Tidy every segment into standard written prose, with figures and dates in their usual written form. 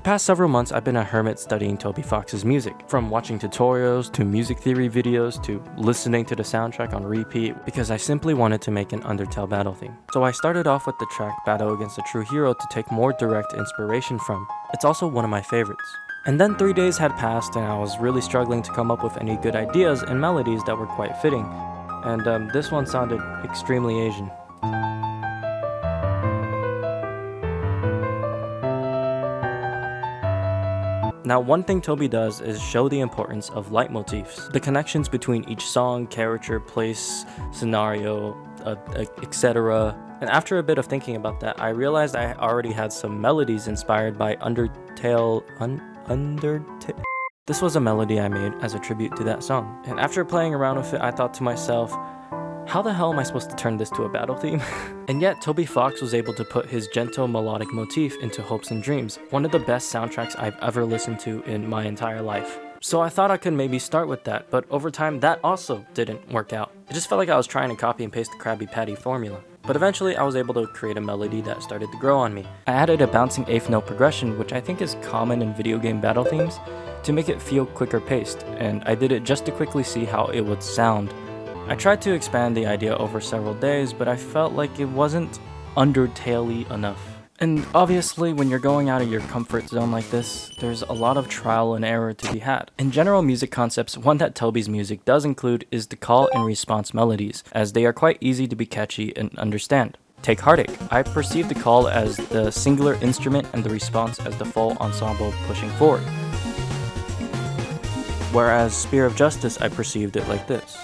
the past several months, I've been a hermit studying Toby Fox's music, from watching tutorials to music theory videos to listening to the soundtrack on repeat, because I simply wanted to make an Undertale battle theme. So I started off with the track Battle Against a True Hero to take more direct inspiration from. It's also one of my favorites. And then 3 days had passed and I was really struggling to come up with any good ideas and melodies that were quite fitting. And this one sounded extremely Asian. Now, one thing Toby does is show the importance of leitmotifs, the connections between each song, character, place, scenario, etc. And after a bit of thinking about that, I realized I already had some melodies inspired by Undertale. This was a melody I made as a tribute to that song. And after playing around with it, I thought to myself, how the hell am I supposed to turn this to a battle theme? And yet, Toby Fox was able to put his gentle melodic motif into Hopes and Dreams, one of the best soundtracks I've ever listened to in my entire life. So I thought I could maybe start with that, but over time that also didn't work out. It just felt like I was trying to copy and paste the Krabby Patty formula. But eventually I was able to create a melody that started to grow on me. I added a bouncing 8th note progression, which I think is common in video game battle themes, to make it feel quicker paced, and I did it just to quickly see how it would sound. I tried to expand the idea over several days, but I felt like it wasn't Undertale-y enough. And obviously, when you're going out of your comfort zone like this, there's a lot of trial and error to be had. In general music concepts, one that Toby's music does include is the call and response melodies, as they are quite easy to be catchy and understand. Take Heartache. I perceive the call as the singular instrument and the response as the full ensemble pushing forward. Whereas Spear of Justice, I perceived it like this.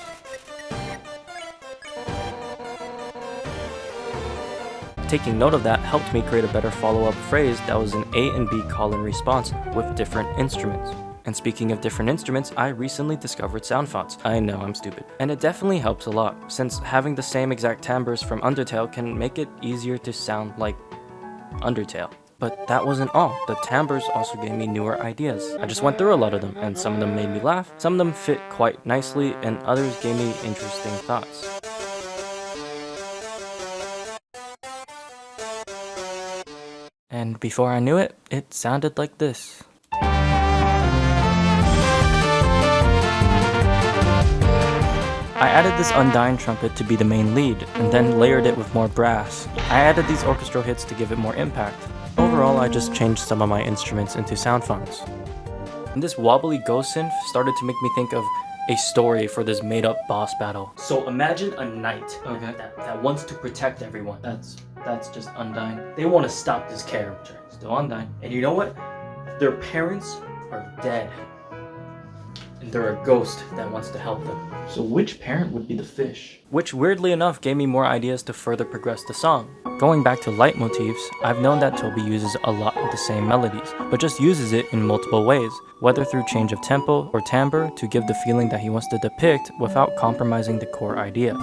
Taking note of that helped me create a better follow-up phrase that was an A and B call and response with different instruments. And speaking of different instruments, I recently discovered sound fonts. I know, I'm stupid. And it definitely helps a lot, since having the same exact timbres from Undertale can make it easier to sound like Undertale. But that wasn't all. The timbres also gave me newer ideas. I just went through a lot of them, and some of them made me laugh, some of them fit quite nicely, and others gave me interesting thoughts. And before I knew it, it sounded like this. I added this undying trumpet to be the main lead, and then layered it with more brass. I added these orchestral hits to give it more impact. Overall, I just changed some of my instruments into sound fonts. And this wobbly ghost synth started to make me think of a story for this made-up boss battle. So imagine a knight that wants to protect everyone. That's just Undyne. They want to stop this character. Still Undyne. And you know what? Their parents are dead. And they're a ghost that wants to help them. So which parent would be the fish? Which weirdly enough gave me more ideas to further progress the song. Going back to leitmotifs, I've known that Toby uses a lot of the same melodies, but just uses it in multiple ways, whether through change of tempo or timbre to give the feeling that he wants to depict without compromising the core idea.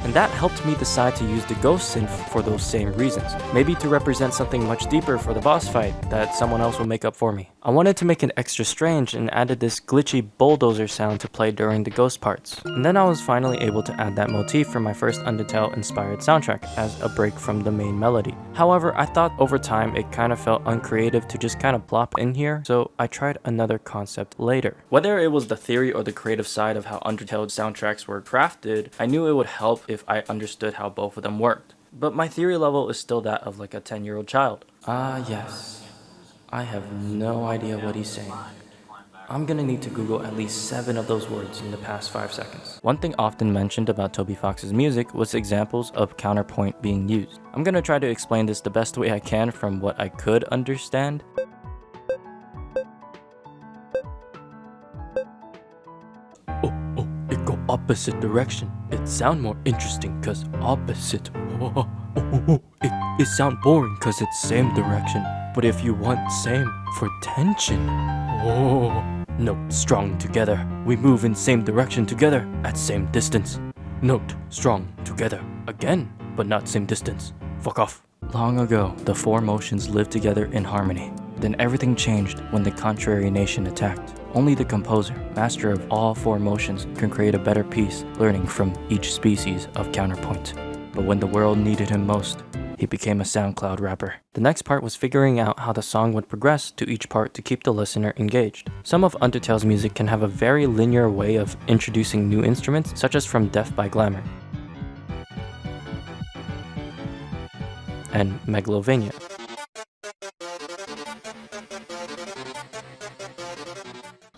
And that helped me decide to use the ghost synth for those same reasons. Maybe to represent something much deeper for the boss fight that someone else will make up for me. I wanted to make it extra strange and added this glitchy bulldozer sound to play during the ghost parts. And then I was finally able to add that motif for my first Undertale inspired soundtrack as a break from the main melody. However, I thought over time it kind of felt uncreative to just kind of plop in here, so I tried another concept later. Whether it was the theory or the creative side of how Undertale soundtracks were crafted, I knew it would help if I understood how both of them worked. But my theory level is still that of like a 10-year-old child. Yes. I have no idea what he's saying. I'm gonna need to Google at least 7 of those words in the past 5 seconds. One thing often mentioned about Toby Fox's music was examples of counterpoint being used. I'm gonna try to explain this the best way I can from what I could understand. It go opposite direction. It sound more interesting cause opposite. It sound boring cause it's same direction. But if you want same for tension, note strong together. We move in same direction together at same distance. Note strong together again, but not same distance. Fuck off. Long ago, the 4 motions lived together in harmony. Then everything changed when the contrary nation attacked. Only the composer, master of all 4 motions, can create a better piece, learning from each species of counterpoint. But when the world needed him most, he became a SoundCloud rapper. The next part was figuring out how the song would progress to each part to keep the listener engaged. Some of Undertale's music can have a very linear way of introducing new instruments, such as from Death by Glamour and Megalovania.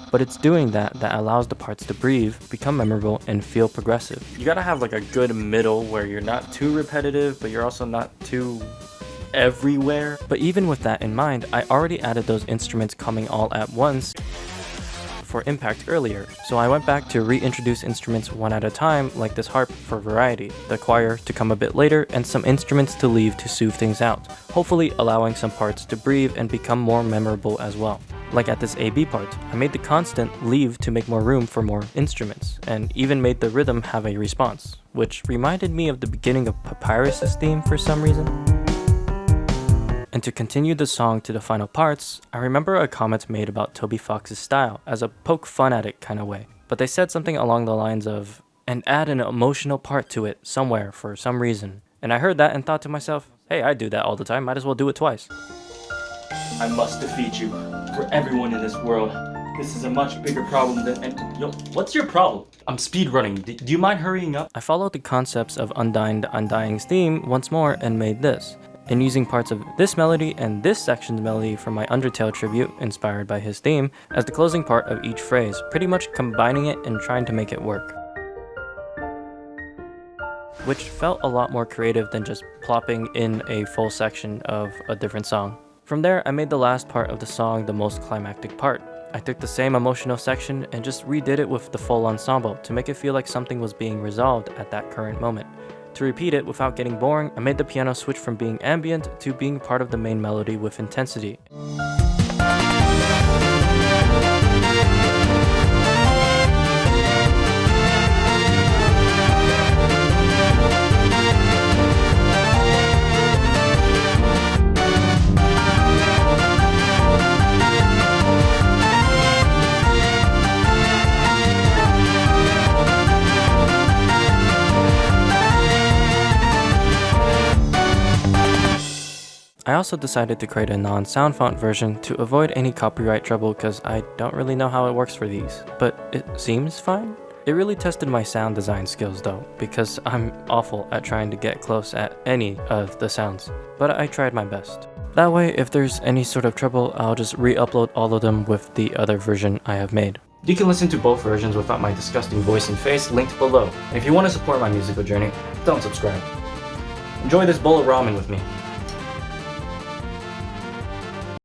But it's doing that allows the parts to breathe, become memorable, and feel progressive. You gotta have like a good middle where you're not too repetitive, but you're also not too everywhere. But even with that in mind, I already added those instruments coming all at once for impact earlier, so I went back to reintroduce instruments one at a time, like this harp for variety, the choir to come a bit later, and some instruments to leave to soothe things out, hopefully allowing some parts to breathe and become more memorable as well. Like at this A-B part, I made the constant leave to make more room for more instruments, and even made the rhythm have a response, which reminded me of the beginning of Papyrus's theme for some reason. And to continue the song to the final parts, I remember a comment made about Toby Fox's style as a poke fun at it kind of way, but they said something along the lines of, and add an emotional part to it somewhere for some reason. And I heard that and thought to myself, hey, I do that all the time, might as well do it twice. I must defeat you. For everyone in this world, this is a much bigger problem than... Yo, what's your problem? I'm speedrunning. Do you mind hurrying up? I followed the concepts of Undying's theme once more and made this, and using parts of this melody and this section's melody from my Undertale tribute, inspired by his theme, as the closing part of each phrase, pretty much combining it and trying to make it work. Which felt a lot more creative than just plopping in a full section of a different song. From there, I made the last part of the song the most climactic part. I took the same emotional section and just redid it with the full ensemble to make it feel like something was being resolved at that current moment. To repeat it without getting boring, I made the piano switch from being ambient to being part of the main melody with intensity. I also decided to create a non-sound font version to avoid any copyright trouble because I don't really know how it works for these, but it seems fine. It really tested my sound design skills though, because I'm awful at trying to get close at any of the sounds, but I tried my best. That way, if there's any sort of trouble, I'll just re-upload all of them with the other version I have made. You can listen to both versions without my disgusting voice and face linked below. And if you want to support my musical journey, don't subscribe. Enjoy this bowl of ramen with me.